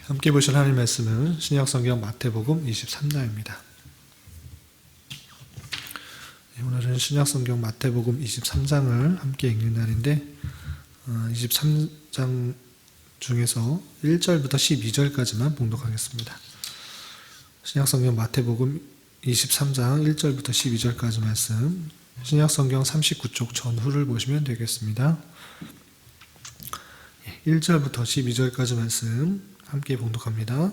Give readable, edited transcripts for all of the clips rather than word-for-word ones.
함께 보실 하나님 말씀은 신약성경 마태복음 23장입니다. 오늘은 신약성경 마태복음 23장을 함께 읽는 날인데 23장 중에서 1절부터 12절까지만 봉독하겠습니다. 신약성경 마태복음 23장 1절부터 12절까지 말씀, 신약성경 39쪽 전후를 보시면 되겠습니다. 1절부터 12절까지 말씀 함께 봉독합니다.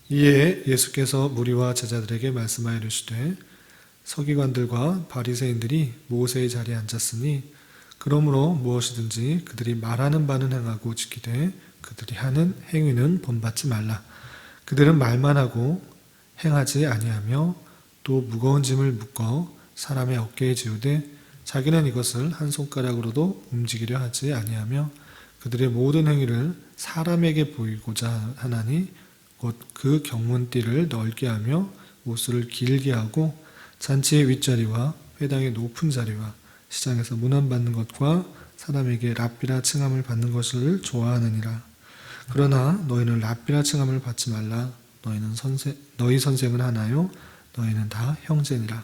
이에 예수께서 무리와 제자들에게 말씀하여 이르시되 서기관들과 바리새인들이 모세의 자리에 앉았으니 그러므로 무엇이든지 그들이 말하는 바는 행하고 지키되 그들이 하는 행위는 본받지 말라. 그들은 말만 하고 행하지 아니하며 또 무거운 짐을 묶어 사람의 어깨에 지우되 자기는 이것을 한 손가락으로도 움직이려 하지 아니하며 그들의 모든 행위를 사람에게 보이고자 하나니 곧 그 경문띠를 넓게 하며 옷을 길게 하고 잔치의 윗자리와 회당의 높은 자리와 시장에서 문안받는 것과 사람에게 랍비라 칭함을 받는 것을 좋아하느니라. 그러나 너희는 랍비라 칭함을 받지 말라. 너희 선생은 하나요 너희는 다 형제니라.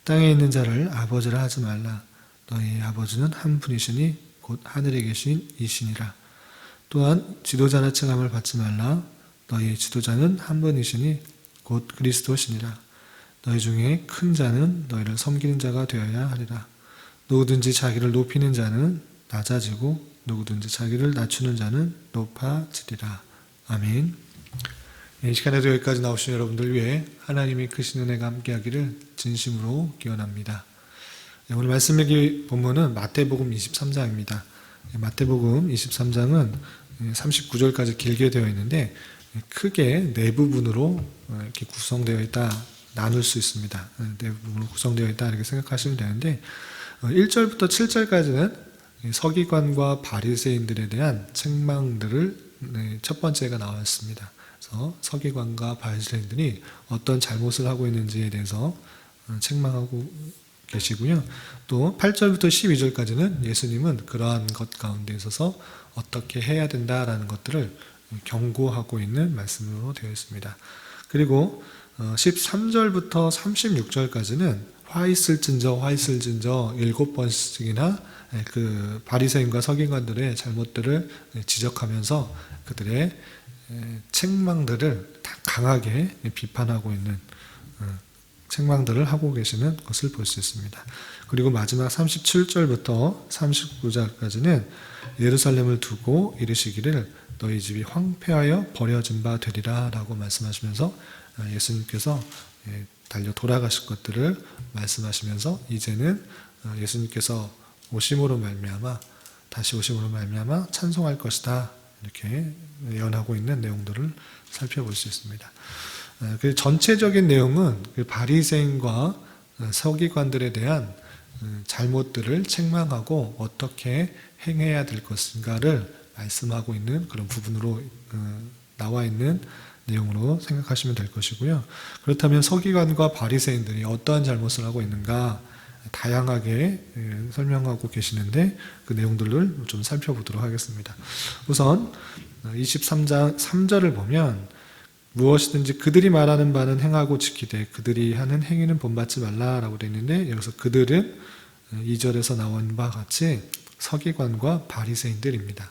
땅에 있는 자를 아버지라 하지 말라. 너희 아버지는 한 분이시니 곧 하늘에 계신 이시니라. 또한 지도자라 칭함을 받지 말라. 너희의 지도자는 한 분이시니 곧 그리스도시니라. 너희 중에 큰 자는 너희를 섬기는 자가 되어야 하리라. 누구든지 자기를 높이는 자는 낮아지고 누구든지 자기를 낮추는 자는 높아지리라. 아멘. 이 시간에도 여기까지 나오신 여러분들 위해 하나님이 크신 은혜가 함께하기를 진심으로 기원합니다. 오늘 말씀 읽기 본문은 마태복음 23장입니다. 마태복음 23장은 39절까지 길게 되어 있는데 크게 네 부분으로 이렇게 구성되어 있다, 나눌 수 있습니다. 네 부분으로 구성되어 있다 이렇게 생각하시면 되는데 1절부터 7절까지는 서기관과 바리새인들에 대한 책망들을 첫 번째가 나왔습니다. 그래서 서기관과 바리새인들이 어떤 잘못을 하고 있는지에 대해서 책망하고 계시고요. 또 8절부터 12절까지는 예수님은 그러한 것 가운데 있어서 어떻게 해야 된다라는 것들을 경고하고 있는 말씀으로 되어 있습니다. 그리고 13절부터 36절까지는 화 있을진저 7번씩이나 그 바리새인과 서기관들의 잘못들을 지적하면서 그들의 책망들을 강하게 비판하고 있는 책망들을 하고 계시는 것을 볼 수 있습니다. 그리고 마지막 37절부터 39절까지는 예루살렘을 두고 이르시기를 너희 집이 황폐하여 버려진 바 되리라 라고 말씀하시면서 예수님께서 달려 돌아가실 것들을 말씀하시면서 이제는 예수님께서 다시 오심으로 말미암아 찬송할 것이다 이렇게 예언하고 있는 내용들을 살펴볼 수 있습니다. 그 전체적인 내용은 그 바리새인과 서기관들에 대한 잘못들을 책망하고 어떻게 행해야 될 것인가를 말씀하고 있는 그런 부분으로 나와 있는 내용으로 생각하시면 될 것이고요. 그렇다면 서기관과 바리새인들이 어떠한 잘못을 하고 있는가 다양하게 설명하고 계시는데 그 내용들을 좀 살펴보도록 하겠습니다. 우선 23장 3절을 보면 무엇이든지 그들이 말하는 바는 행하고 지키되 그들이 하는 행위는 본받지 말라라고 되어 있는데 여기서 그들은 2절에서 나온 바와 같이 서기관과 바리새인들입니다.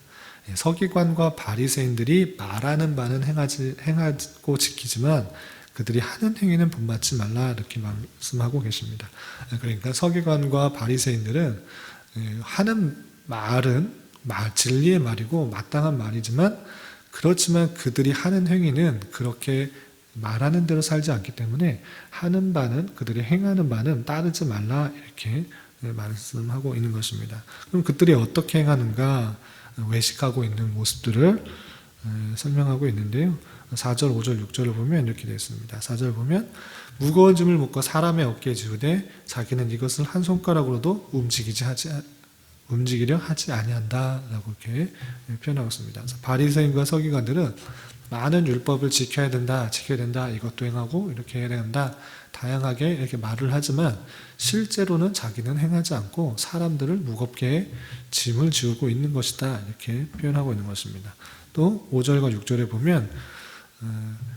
서기관과 바리새인들이 말하는 바는 행하고 지키지만 그들이 하는 행위는 본받지 말라 이렇게 말씀하고 계십니다. 그러니까 서기관과 바리새인들은 하는 말은 진리의 말이고 마땅한 말이지만 그렇지만 그들이 하는 행위는 그렇게 말하는 대로 살지 않기 때문에 하는 바는 그들이 행하는 바는 따르지 말라 이렇게 말씀하고 있는 것입니다. 그럼 그들이 어떻게 행하는가 외식하고 있는 모습들을 설명하고 있는데요. 4절, 5절, 6절을 보면 이렇게 되어 있습니다. 4절 보면 무거운 짐을 묶어 사람의 어깨에 지우되 자기는 이것을 한 손가락으로도 움직이려 하지 아니한다 라고 이렇게 표현하고 있습니다. 바리새인과 서기관들은 많은 율법을 지켜야 된다, 이것도 행하고 이렇게 해야 된다, 다양하게 이렇게 말을 하지만 실제로는 자기는 행하지 않고 사람들을 무겁게 짐을 지우고 있는 것이다, 이렇게 표현하고 있는 것입니다. 또 5절과 6절에 보면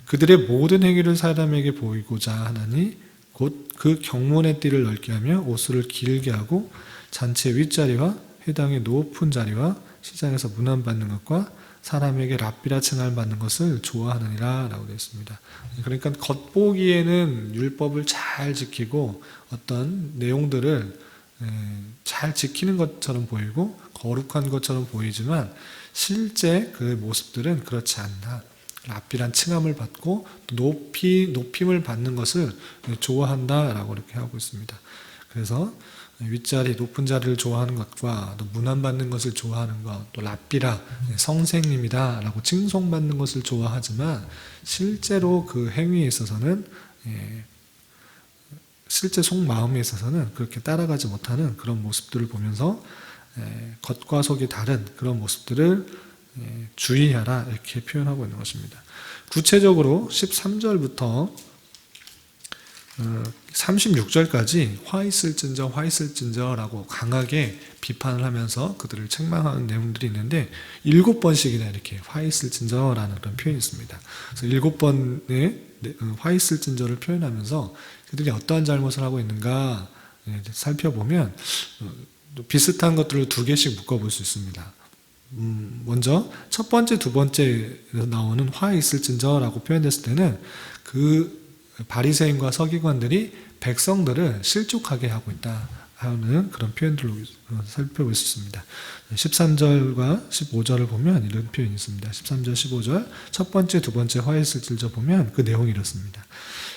그들의 모든 행위를 사람에게 보이고자 하나니 곧 그 경문의 띠를 넓게 하며 옷을 길게 하고 잔치의 윗자리와 회당의 높은 자리와 시장에서 문안받는 것과 사람에게 랍비라 칭함을 받는 것을 좋아하느니라 라고 되어 있습니다. 그러니까 겉보기에는 율법을 잘 지키고 어떤 내용들을 잘 지키는 것처럼 보이고 거룩한 것처럼 보이지만 실제 그 모습들은 그렇지 않다. 랍비란 칭함을 받고 높임을 받는 것을 좋아한다라고 이렇게 하고 있습니다. 그래서 윗자리, 높은 자리를 좋아하는 것과 또 문안받는 것을 좋아하는 것, 또 랍비라, 성생님이다 라고 칭송받는 것을 좋아하지만 실제로 그 행위에 있어서는 실제 속마음에 있어서는 그렇게 따라가지 못하는 그런 모습들을 보면서 겉과 속이 다른 그런 모습들을 주의하라, 이렇게 표현하고 있는 것입니다. 구체적으로 13절부터 36절까지 화 있을진저라고 강하게 비판을 하면서 그들을 책망하는 내용들이 있는데 7번씩이나 이렇게 화 있을진저라는 그런 표현이 있습니다. 그래서 7번의 화 있을진저를 표현하면서 그들이 어떠한 잘못을 하고 있는가 살펴보면 비슷한 것들을 2개씩 묶어볼 수 있습니다. 먼저 첫 번째, 두 번째에서 나오는 화 있을진저라고 표현됐을 때는 그 바리새인과 서기관들이 백성들을 실족하게 하고 있다 하는 그런 표현들로 살펴볼 수 있습니다. 13절과 15절을 보면 이런 표현이 있습니다. 13절, 15절 첫 번째, 두 번째 화 있을진저 보면 그 내용이 이렇습니다.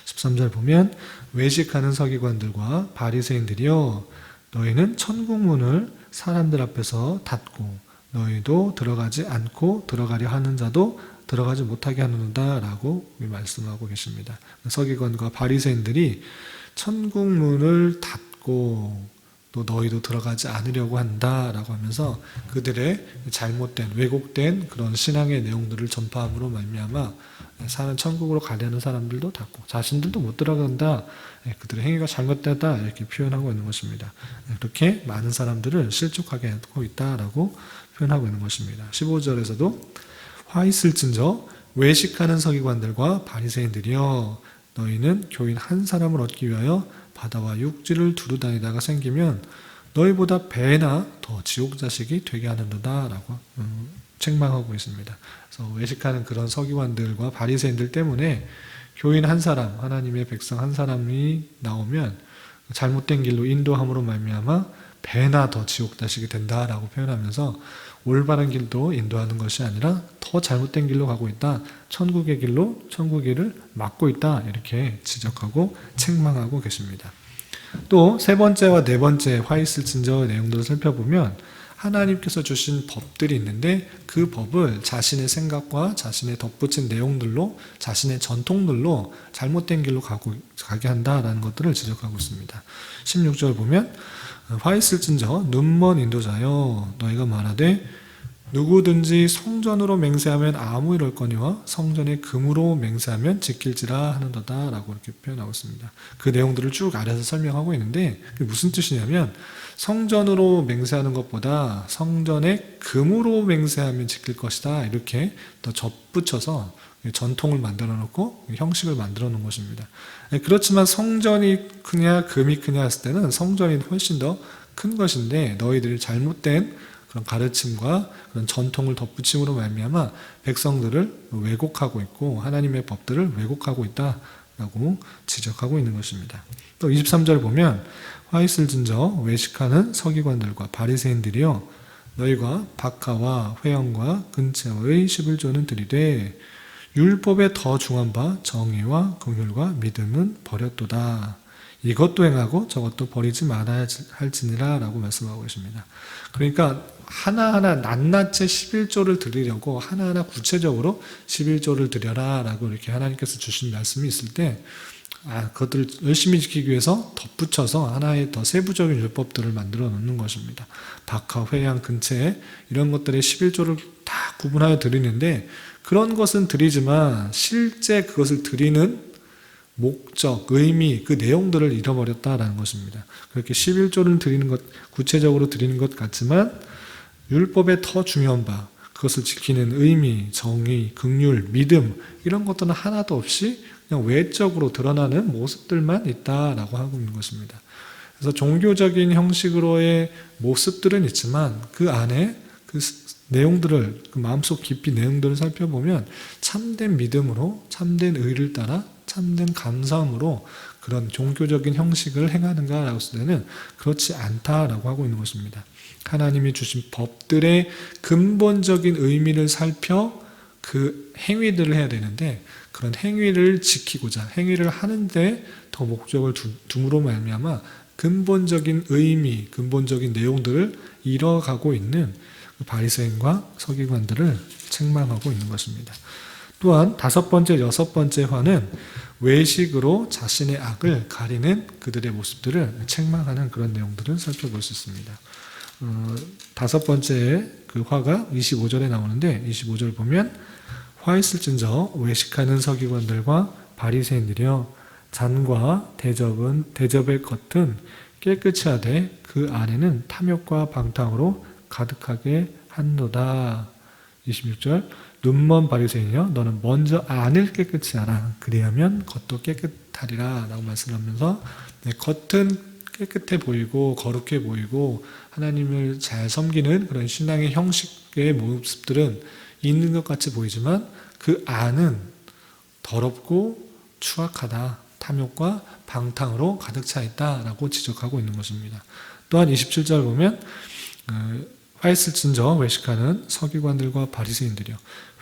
13절 보면 외식하는 서기관들과 바리새인들이여 너희는 천국문을 사람들 앞에서 닫고 너희도 들어가지 않고 들어가려 하는 자도 들어가지 못하게 하는다 라고 말씀하고 계십니다. 서기관과 바리새인들이 천국 문을 닫고 또 너희도 들어가지 않으려고 한다 라고 하면서 그들의 잘못된 왜곡된 그런 신앙의 내용들을 전파함으로 말미암아 사는 천국으로 가려는 사람들도 닫고 자신들도 못 들어간다, 그들의 행위가 잘못되다 이렇게 표현하고 있는 것입니다. 그렇게 많은 사람들을 실족하게 하고 있다라고 표현하고 있는 것입니다. 15절에서도 화 있을진저 외식하는 서기관들과 바리새인들이여 너희는 교인 한 사람을 얻기 위하여 바다와 육지를 두루 다니다가 생기면 너희보다 배나 더 지옥 자식이 되게 하는도다 라고 책망하고 있습니다. 그래서 외식하는 그런 서기관들과 바리새인들 때문에 교인 한 사람, 하나님의 백성 한 사람이 나오면 잘못된 길로 인도함으로 말미암아 배나 더 지옥 자식이 된다라고 표현하면서 올바른 길도 인도하는 것이 아니라 더 잘못된 길로 가고 있다, 천국의 길로 천국의 막고 있다 이렇게 지적하고 책망하고 계십니다. 또 세 번째와 네 번째 화 있을진저의 내용들을 살펴보면 하나님께서 주신 법들이 있는데 그 법을 자신의 생각과 자신의 덧붙인 내용들로 자신의 전통들로 잘못된 길로 가게 한다라는 것들을 지적하고 있습니다. 16절 보면 화 있을진저 눈먼 인도자여 너희가 말하되 누구든지 성전으로 맹세하면 아무 일 없거니와 성전의 금으로 맹세하면 지킬지라 하는도다 라고 이렇게 표현하고 있습니다. 그 내용들을 쭉 아래서 설명하고 있는데 그게 무슨 뜻이냐면 성전으로 맹세하는 것보다 성전의 금으로 맹세하면 지킬 것이다 이렇게 더 접붙여서 전통을 만들어 놓고 형식을 만들어 놓은 것입니다. 그렇지만 성전이 크냐 금이 크냐 했을 때는 성전이 훨씬 더 큰 것인데 너희들이 잘못된 그런 가르침과 그런 전통을 덧붙임으로 말미암아 백성들을 왜곡하고 있고 하나님의 법들을 왜곡하고 있다라고 지적하고 있는 것입니다. 또 23절 보면 화 있을진저 외식하는 서기관들과 바리새인들이여 너희가 박하와 회영과 근처의 11조는 드리되 율법에 더 중한 바 정의와 긍휼과 믿음은 버렸도다. 이것도 행하고 저것도 버리지 말아야 할지니라 라고 말씀하고 계십니다. 그러니까 하나하나 낱낱이 11조를 드리려고 하나하나 구체적으로 11조를 드려라 라고 이렇게 하나님께서 주신 말씀이 있을 때 그것들을 열심히 지키기 위해서 덧붙여서 하나의 더 세부적인 율법들을 만들어 놓는 것입니다. 박하, 회양, 근처에 이런 것들의 11조를 다 구분하여 드리는데 그런 것은 드리지만 실제 그것을 드리는 목적, 의미, 그 내용들을 잃어버렸다라는 것입니다. 그렇게 11조를 드리는 것, 구체적으로 드리는 것 같지만 율법의 더 중요한 바, 그것을 지키는 의미, 정의, 긍휼, 믿음 이런 것들은 하나도 없이 그냥 외적으로 드러나는 모습들만 있다라고 하고 있는 것입니다. 그래서 종교적인 형식으로의 모습들은 있지만 그 안에 그 내용들을, 그 마음속 깊이 내용들을 살펴보면 참된 믿음으로, 참된 의를 따라, 참된 감사함으로 그런 종교적인 형식을 행하는가라고 했을 때는 그렇지 않다라고 하고 있는 것입니다. 하나님이 주신 법들의 근본적인 의미를 살펴 그 행위들을 해야 되는데 그런 행위를 지키고자 행위를 하는데 더 목적을 둠으로 말미암아 근본적인 의미, 근본적인 내용들을 잃어가고 있는 바리새인과 서기관들을 책망하고 있는 것입니다. 또한 5번째, 6번째 화는 외식으로 자신의 악을 가리는 그들의 모습들을 책망하는 그런 내용들을 살펴볼 수 있습니다. 5번째 그 화가 25절에 나오는데 25절 보면 화 있을진저 외식하는 서기관들과 바리새인들이여 잔과 대접의 겉은 깨끗이 하되 그 안에는 탐욕과 방탕으로 가득하게 한도다. 26절 눈먼 바리새인이여 너는 먼저 안을 깨끗이 하라 그리하면 겉도 깨끗하리라 라고 말씀하면서 겉은 깨끗해 보이고 거룩해 보이고 하나님을 잘 섬기는 그런 신앙의 형식의 모습들은 있는 것 같이 보이지만 그 안은 더럽고 추악하다. 탐욕과 방탕으로 가득 차 있다라고 지적하고 있는 것입니다. 또한 27절 보면 화 있을진저 외식하는 서기관들과 바리새인들이여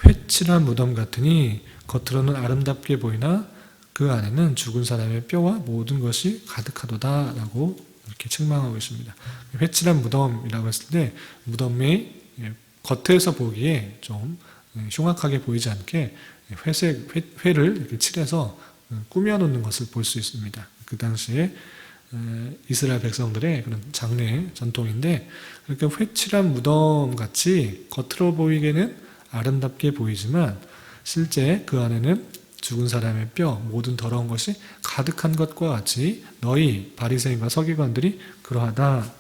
회칠한 무덤 같으니 겉으로는 아름답게 보이나 그 안에는 죽은 사람의 뼈와 모든 것이 가득하도다라고 이렇게 책망하고 있습니다. 회칠한 무덤이라고 했을 때 무덤이 겉에서 보기에 좀 흉악하게 보이지 않게 회를 이렇게 칠해서 꾸며놓는 것을 볼 수 있습니다. 그 당시에 이스라엘 백성들의 그런 장례 전통인데 그렇게 회칠한 무덤 같이 겉으로 보이기에는 아름답게 보이지만 실제 그 안에는 죽은 사람의 뼈, 모든 더러운 것이 가득한 것과 같이 너희 바리새인과 서기관들이 그러하다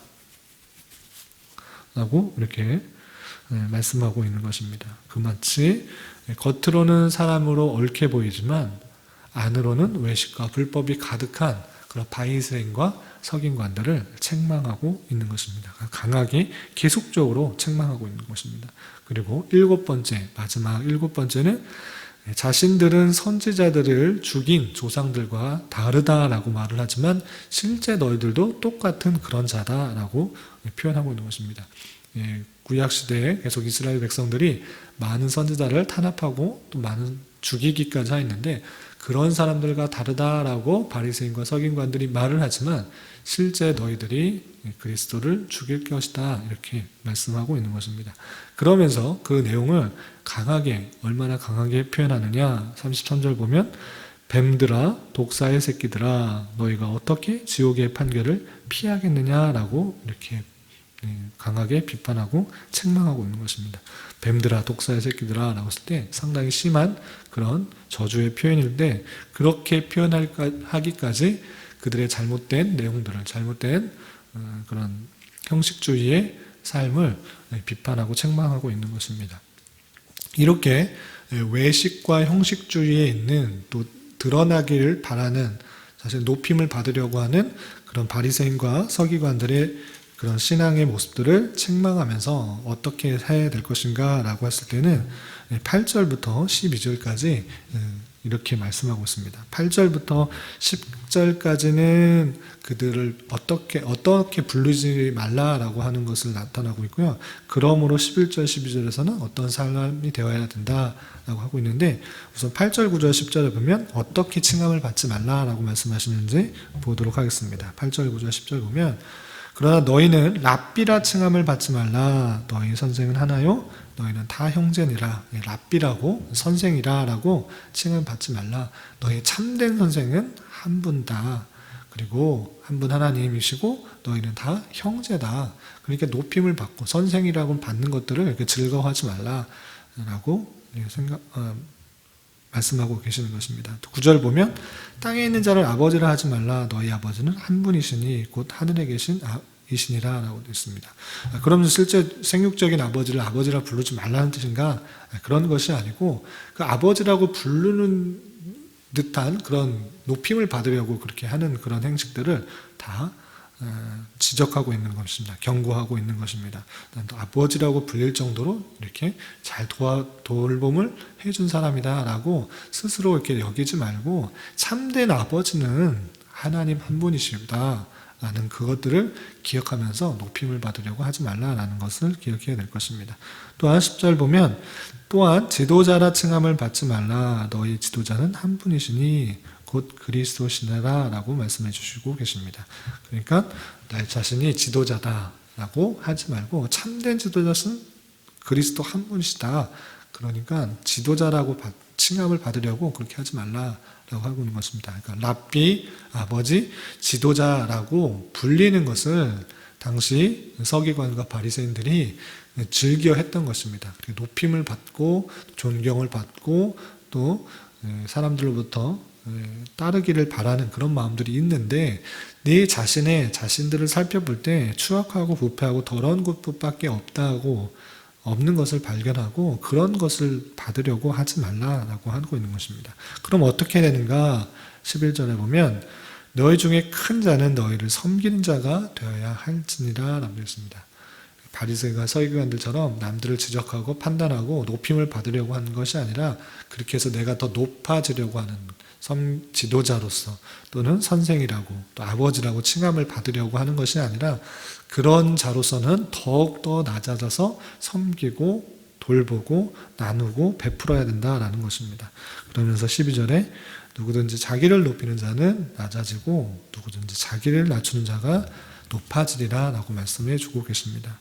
라고 이렇게 말씀하고 있는 것입니다. 그 마치 겉으로는 사람으로 옳게 보이지만 안으로는 외식과 불법이 가득한 그런 바리새인과 서기관들을 책망하고 있는 것입니다. 강하게 계속적으로 책망하고 있는 것입니다. 그리고 7번째, 마지막 7번째는 자신들은 선지자들을 죽인 조상들과 다르다라고 말을 하지만 실제 너희들도 똑같은 그런 자다라고 표현하고 있는 것입니다. 구약시대에 계속 이스라엘 백성들이 많은 선지자를 탄압하고 또 많은 죽이기까지 하였는데 그런 사람들과 다르다라고 바리새인과 서기관들이 말을 하지만 실제 너희들이 그리스도를 죽일 것이다 이렇게 말씀하고 있는 것입니다. 그러면서 그 내용을 강하게 얼마나 강하게 표현하느냐 33절 보면 뱀들아 독사의 새끼들아 너희가 어떻게 지옥의 판결을 피하겠느냐라고 이렇게 강하게 비판하고 책망하고 있는 것입니다. 뱀들아 독사의 새끼들아 라고 했을 때 상당히 심한 그런 저주의 표현인데 그렇게 표현하기까지 그들의 잘못된 내용들을 잘못된 그런 형식주의의 삶을 비판하고 책망하고 있는 것입니다. 이렇게 외식과 형식주의에 있는 또 드러나기를 바라는 사실 높임을 받으려고 하는 그런 바리새인과 서기관들의 그런 신앙의 모습들을 책망하면서 어떻게 해야 될 것인가 라고 했을 때는 8절부터 12절까지 이렇게 말씀하고 있습니다. 8절부터 10절까지는 그들을 어떻게 부르지 말라라고 하는 것을 나타나고 있고요. 그러므로 11절, 12절에서는 어떤 사람이 되어야 된다라고 하고 있는데 우선 8절, 9절, 10절을 보면 어떻게 칭함을 받지 말라라고 말씀하시는지 보도록 하겠습니다. 8절, 9절, 10절 보면 그러나 너희는 랍비라 칭함을 받지 말라. 너희 선생은 하나요? 너희는 다 형제니라. 랍비라고 선생이라 라고 칭함을 받지 말라. 너희 참된 선생은 한 분다. 그리고 한 분 하나님이시고 너희는 다 형제다. 그러니까 높임을 받고 선생이라고 받는 것들을 이렇게 즐거워하지 말라. 말씀하고 계시는 것입니다. 또 9절 보면 땅에 있는 자를 아버지라 하지 말라. 너희 아버지는 한 분이시니 곧 하늘에 계신 이시니라 라고 되어 있습니다. 그러면 실제 생육적인 아버지를 아버지라 부르지 말라는 뜻인가? 그런 것이 아니고 그 아버지라고 부르는 듯한 그런 높임을 받으려고 그렇게 하는 그런 행식들을 다 지적하고 있는 것입니다. 경고하고 있는 것입니다. 아버지라고 불릴 정도로 이렇게 잘 돌봄을 해준 사람이다 라고 스스로 이렇게 여기지 말고 참된 아버지는 하나님 한 분이십니다 라는 그것들을 기억하면서 높임을 받으려고 하지 말라라는 것을 기억해야 될 것입니다. 또한 10절 보면 또한 지도자라 칭함을 받지 말라. 너희 지도자는 한 분이시니 곧 그리스도시라 라고 말씀해 주시고 계십니다. 그러니까 나 자신이 지도자다라고 하지 말고 참된 지도자는 그리스도 한 분이시다. 그러니까 지도자라고 칭함을 받으려고 그렇게 하지 말라라고 하고 있는 것입니다. 그러니까 랍비, 아버지, 지도자라고 불리는 것을 당시 서기관과 바리새인들이 즐겨 했던 것입니다. 높임을 받고 존경을 받고 또 사람들로부터 따르기를 바라는 그런 마음들이 있는데 네 자신들을 살펴볼 때 추악하고 부패하고 더러운 것밖에 없는 것을 발견하고 그런 것을 받으려고 하지 말라라고 하고 있는 것입니다. 그럼 어떻게 되는가? 11절에 보면 너희 중에 큰 자는 너희를 섬기는 자가 되어야 할지니라 라고 했습니다. 바리새인과 서기관들처럼 남들을 지적하고 판단하고 높임을 받으려고 하는 것이 아니라 그렇게 해서 내가 더 높아지려고 하는 지도자로서 또는 선생이라고 또 아버지라고 칭함을 받으려고 하는 것이 아니라 그런 자로서는 더욱더 낮아져서 섬기고 돌보고 나누고 베풀어야 된다라는 것입니다. 그러면서 12절에 누구든지 자기를 높이는 자는 낮아지고 누구든지 자기를 낮추는 자가 높아지리라 라고 말씀해 주고 계십니다.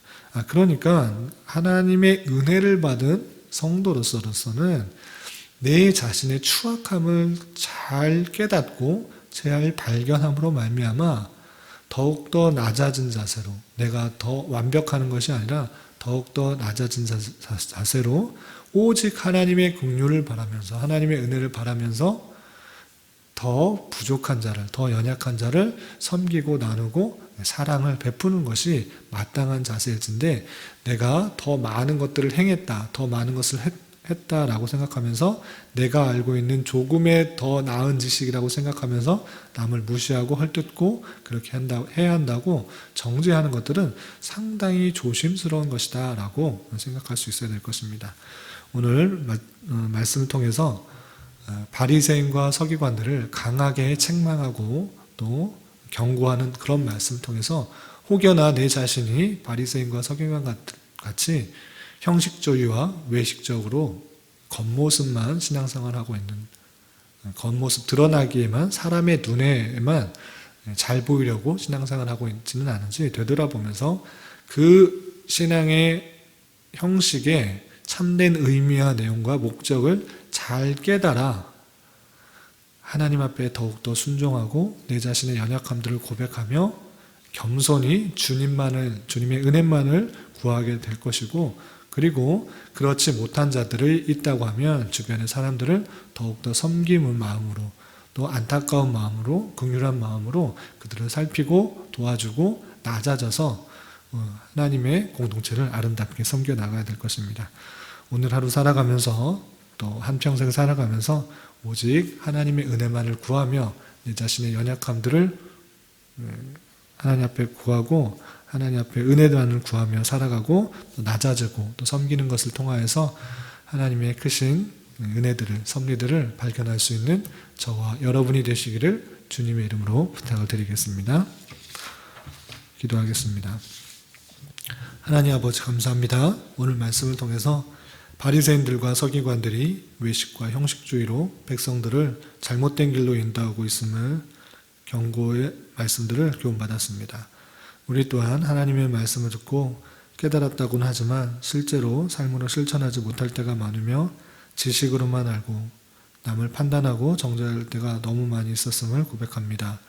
그러니까 하나님의 은혜를 받은 성도로서는 내 자신의 추악함을 잘 깨닫고 잘 발견함으로 말미암아 더욱더 낮아진 자세로 내가 더 완벽하는 것이 아니라 더욱더 낮아진 자세로 오직 하나님의 긍휼을 바라면서 하나님의 은혜를 바라면서 더 부족한 자를 더 연약한 자를 섬기고 나누고 사랑을 베푸는 것이 마땅한 자세인데 내가 더 많은 것들을 행했다 더 많은 것을 했다라고 생각하면서 내가 알고 있는 조금의 더 나은 지식이라고 생각하면서 남을 무시하고 헐뜯고 그렇게 해야 한다고 정죄하는 것들은 상당히 조심스러운 것이다 라고 생각할 수 있어야 될 것입니다. 오늘 말씀을 통해서 바리새인과 서기관들을 강하게 책망하고 또 경고하는 그런 말씀을 통해서 혹여나 내 자신이 바리새인과 서기관 같이 형식주의와 외식적으로 겉모습만 신앙생활하고 있는 겉모습 드러나기에만 사람의 눈에만 잘 보이려고 신앙생활하고 있지는 않은지 되돌아보면서 그 신앙의 형식의 참된 의미와 내용과 목적을 잘 깨달아 하나님 앞에 더욱더 순종하고 내 자신의 연약함들을 고백하며 겸손히 주님의 은혜만을 구하게 될 것이고 그리고 그렇지 못한 자들이 있다고 하면 주변의 사람들을 더욱더 섬기는 마음으로 또 안타까운 마음으로 긍휼한 마음으로 그들을 살피고 도와주고 낮아져서 하나님의 공동체를 아름답게 섬겨 나가야 될 것입니다. 오늘 하루 살아가면서 또 한평생 살아가면서 오직 하나님의 은혜만을 구하며 내 자신의 연약함들을 하나님 앞에 구하고 하나님 앞에 은혜만을 구하며 살아가고 또 낮아지고 또 섬기는 것을 통하여서 하나님의 크신 은혜들을 섭리들을 발견할 수 있는 저와 여러분이 되시기를 주님의 이름으로 부탁을 드리겠습니다. 기도하겠습니다. 하나님 아버지 감사합니다. 오늘 말씀을 통해서 바리새인들과 서기관들이 외식과 형식주의로 백성들을 잘못된 길로 인도하고 있음을 경고의 말씀들을 교훈받았습니다. 우리 또한 하나님의 말씀을 듣고 깨달았다고는 하지만 실제로 삶으로 실천하지 못할 때가 많으며 지식으로만 알고 남을 판단하고 정죄할 때가 너무 많이 있었음을 고백합니다.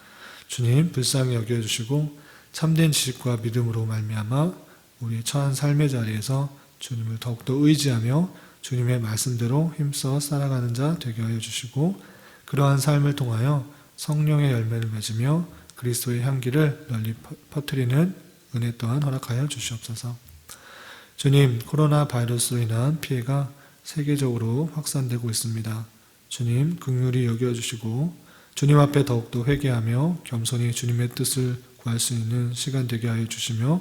주님 불쌍히 여겨주시고 참된 지식과 믿음으로 말미암아 우리 처한 삶의 자리에서 주님을 더욱더 의지하며 주님의 말씀대로 힘써 살아가는 자 되게 하여 주시고 그러한 삶을 통하여 성령의 열매를 맺으며 그리스도의 향기를 널리 퍼뜨리는 은혜 또한 허락하여 주시옵소서. 주님, 코로나 바이러스로 인한 피해가 세계적으로 확산되고 있습니다. 주님, 긍휼히 여겨주시고 주님 앞에 더욱더 회개하며 겸손히 주님의 뜻을 구할 수 있는 시간 되게 하여 주시며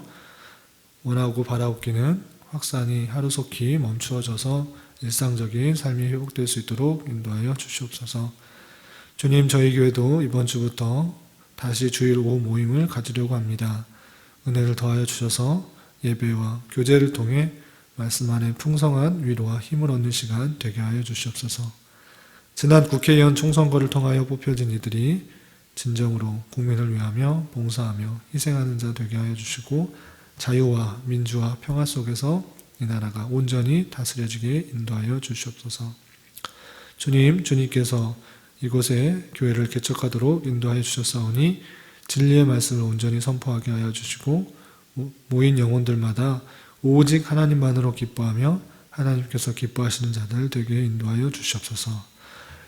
원하고 바라옵기는 확산이 하루속히 멈추어져서 일상적인 삶이 회복될 수 있도록 인도하여 주시옵소서. 주님, 저희 교회도 이번 주부터 다시 주일 오후 모임을 가지려고 합니다. 은혜를 더하여 주셔서 예배와 교제를 통해 말씀 안에 풍성한 위로와 힘을 얻는 시간 되게 하여 주시옵소서. 지난 국회의원 총선거를 통하여 뽑혀진 이들이 진정으로 국민을 위하며 봉사하며 희생하는 자 되게 하여 주시고 자유와 민주와 평화 속에서 이 나라가 온전히 다스려지게 인도하여 주시옵소서. 주님, 주님께서 이곳에 교회를 개척하도록 인도하여 주셨사오니 진리의 말씀을 온전히 선포하게 하여 주시고 모인 영혼들마다 오직 하나님만으로 기뻐하며 하나님께서 기뻐하시는 자들 되게 인도하여 주시옵소서.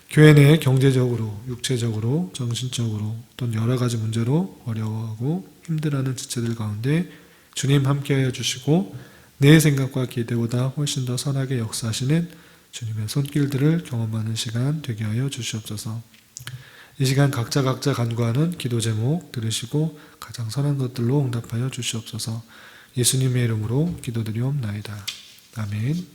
교회 내 경제적으로, 육체적으로, 정신적으로 또는 여러 가지 문제로 어려워하고 힘들어하는 지체들 가운데 주님 함께하여 주시고 내 생각과 기대보다 훨씬 더 선하게 역사하시는 주님의 손길들을 경험하는 시간 되게 하여 주시옵소서. 이 시간 각자 간구하는 기도 제목 들으시고 가장 선한 것들로 응답하여 주시옵소서. 예수님의 이름으로 기도드리옵나이다. 아멘.